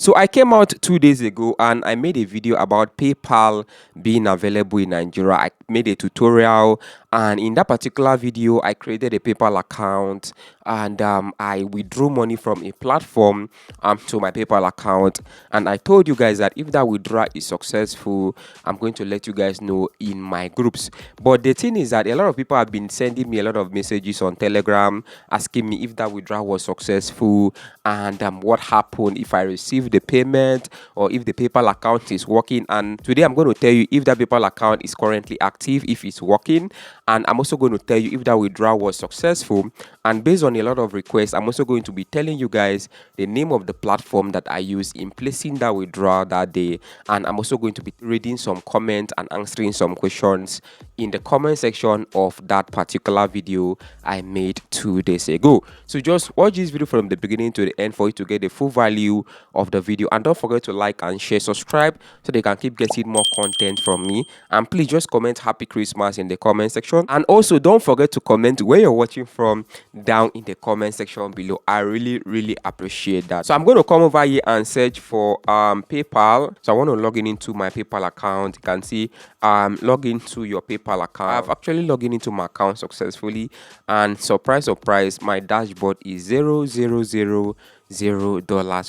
So I came out 2 days ago and I made a video about PayPal being available in Nigeria. I made a tutorial, and in that particular video I created a PayPal account, and I withdrew money from a platform to my PayPal account. And I told you guys that if that withdrawal is successful, I'm going to let you guys know in my groups. But the thing is that a lot of people have been sending me a lot of messages on Telegram asking me if that withdrawal was successful, and what happened if I received the payment, or if the PayPal account is working. And today I'm going to tell you if that PayPal account is currently active, if it's working, and I'm also going to tell you if that withdrawal was successful. And based on a lot of requests, I'm also going to be telling you guys the name of the platform that I use in placing that withdrawal that day. And I'm also going to be reading some comments and answering some questions in the comment section of that particular video I made 2 days ago. So just watch this video from the beginning to the end for you to get the full value of the video. And don't forget to like and share, subscribe, so they can keep getting more content from me. And please just comment Happy Christmas in the comment section. And also don't forget to comment where you're watching from down in the comment section below. I really appreciate that. So I'm going to come over here and search for PayPal. So I want to log into my PayPal account. You can see log into your PayPal account. I've actually logged into my account successfully, and surprise my dashboard is $0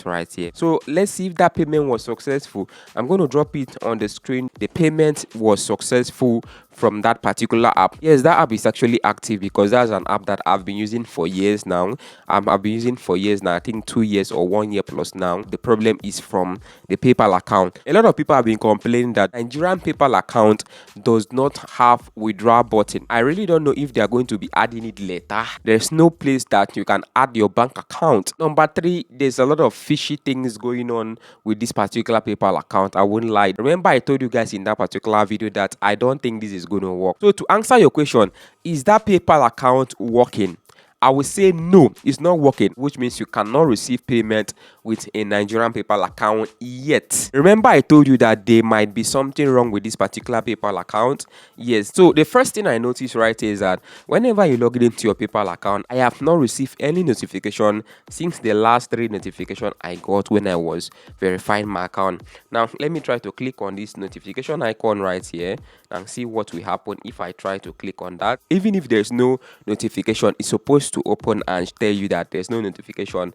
right here. So let's see if that payment was successful. I'm going to drop it on the screen. The payment was successful from that particular app. Yes, that app is actually active because that's an app that I've been using for years now. I've been using for years now, I think 2 years or 1 year plus now. The problem is from the PayPal account. A lot of people have been complaining that Nigerian PayPal account does not have withdrawal button. I really don't know if they are going to be adding it later. There's no place that you can add your bank account. Number 3, there's a lot of fishy things going on with this particular PayPal account. I wouldn't lie. Remember, I told you guys in that particular video that I don't think this is going to work. So to answer your question, is that PayPal account working? I will say no, it's not working, which means you cannot receive payment with a Nigerian PayPal account yet. Remember, I told you that there might be something wrong with this particular PayPal account. Yes, so the first thing I noticed right here is that whenever you log into your PayPal account, I have not received any notification since the last 3 notifications I got when I was verifying my account. Now, let me try to click on this notification icon right here and see what will happen if I try to click on that. Even if there's no notification, it's supposed to open and tell you that there's no notification,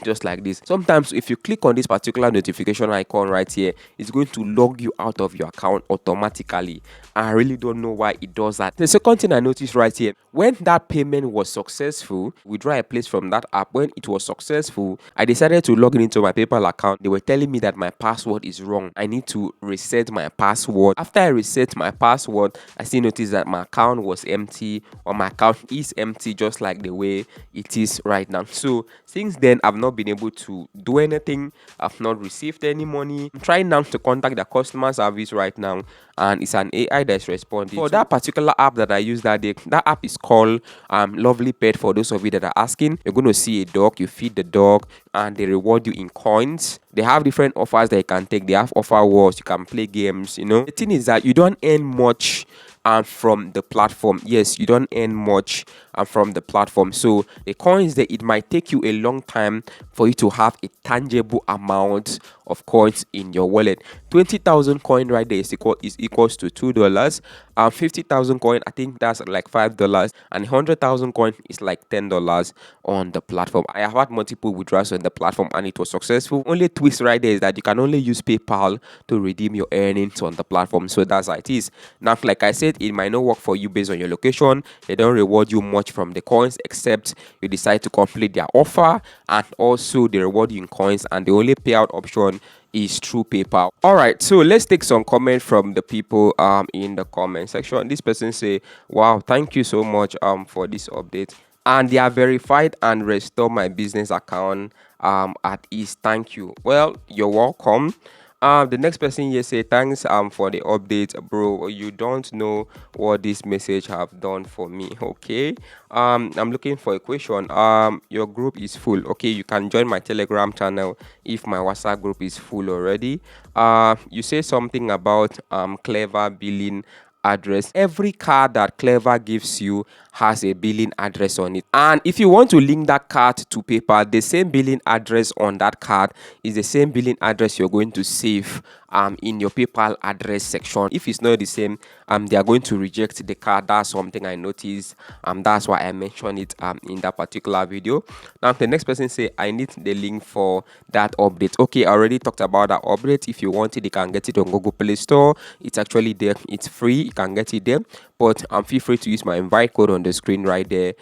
just like this. Sometimes if you click on this particular notification icon right here, it's going to log you out of your account automatically. I really don't know why it does that. The second thing I noticed right here, when that payment was successful, withdraw a place from that app, when it was successful, I decided to log into my PayPal account. They were telling me that my password is wrong. I need to reset my password. After I reset my password, I still noticed that my account was empty, or my account is empty, just like the way it is right now. So since then, I've not been able to do anything. I've not received any money. I'm trying now to contact the customer service right now, and it's an AI that's responding. For that particular app that I use that day, that app is called Lovely Pet. For those of you that are asking, you're going to see a dog, you feed the dog, and they reward you in coins. They have different offers that you can take. They have offer wars, you can play games, you know. The thing is that you don't earn much from the platform. Yes, you don't earn much from the platform. So the coins that it might take you a long time for you to have a tangible amount of coins in your wallet. 20,000 coin right there is equals to $2. 50,000 coin, I think that's like $5, and 100,000 coin is like $10 on the platform. I have had multiple withdrawals on the platform and it was successful. Only twist right there is that you can only use PayPal to redeem your earnings on the platform. So that's how it is. Now, like I said, it might not work for you based on your location. They don't reward you much from the coins except you decide to complete their offer, and also they reward you in coins, and the only payout option is through PayPal. All right, so let's take some comment from the people in the comment section. This person say, wow, thank you so much for this update, and they are verified and restore my business account at ease. Thank you. Well, you're welcome. The next person here say, thanks for the update, bro. You don't know what this message have done for me. Okay. I'm looking for a question. Your group is full. Okay, you can join my Telegram channel if my WhatsApp group is full already. You say something about clever billing address. Every card that Clever gives you has a billing address on it, and if you want to link that card to PayPal, the same billing address on that card is the same billing address you're going to save in your PayPal address section. If it's not the same, they are going to reject the card. That's something I noticed. That's why I mentioned it in that particular video. Now the next person say, I need the link for that update. Okay, I already talked about that update. If you want it, you can get it on Google Play Store. It's actually there. It's free. You can get it there. But feel free to use my invite code on the screen right there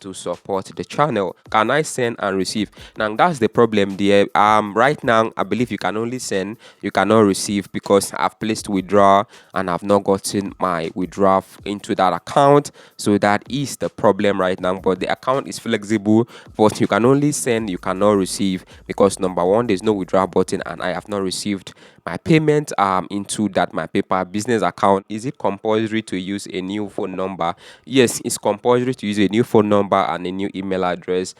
to support the channel. Can I send and receive? Now that's the problem there. Right now I believe you can only send, you cannot receive, because I've placed withdraw and I've not gotten my withdrawal into that account. So that is the problem right now. But the account is flexible, but you can only send, you cannot receive, because number one, there's no withdrawal button and I have not received my payment into that my PayPal business account. Is it compulsory to use a new phone number? Yes, it's compulsory to use a new phone number and a new email address.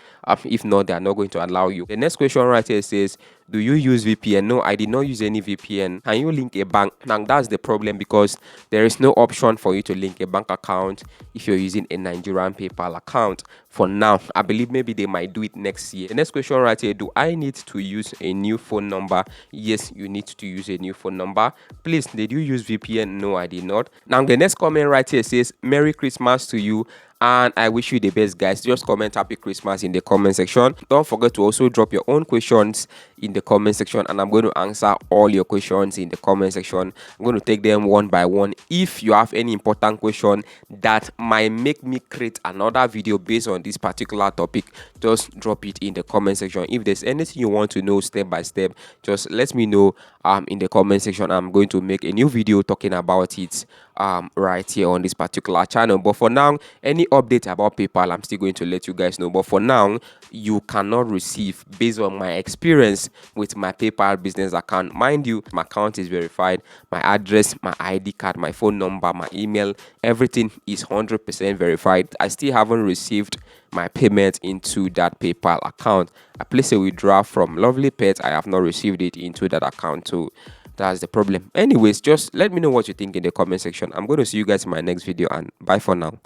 If not, they are not going to allow you. The next question right here says, do you use VPN? No, I did not use any VPN. Can you link a bank? Now that's the problem, because there is no option for you to link a bank account if you're using a Nigerian PayPal account. For now, I believe maybe they might do it next year. The next question right here, do I need to use a new phone number? Yes, you need to use a new phone number. Please, did you use VPN? No, I did not. Now the next comment right here says, Merry Christmas to you, and I wish you the best, guys. Just comment Happy Christmas in the comment section. Don't forget to also drop your own questions in the comment section, and I'm going to answer all your questions in the comment section. I'm going to take them one by one. If you have any important question that might make me create another video based on this particular topic, just drop it in the comment section. If there's anything you want to know step by step, just let me know in the comment section. I'm going to make a new video talking about it right here on this particular channel. But for now, any update about PayPal, I'm still going to let you guys know. But for now, you cannot receive, based on my experience with my PayPal business account. Mind you, my account is verified. My address, my ID card, my phone number, my email, everything is 100% verified. I still haven't received my payment into that PayPal account. I placed a withdrawal from Lovely Pet. I have not received it into that account too. That's the problem. Anyways, just let me know what you think in the comment section. I'm going to see you guys in my next video, and bye for now.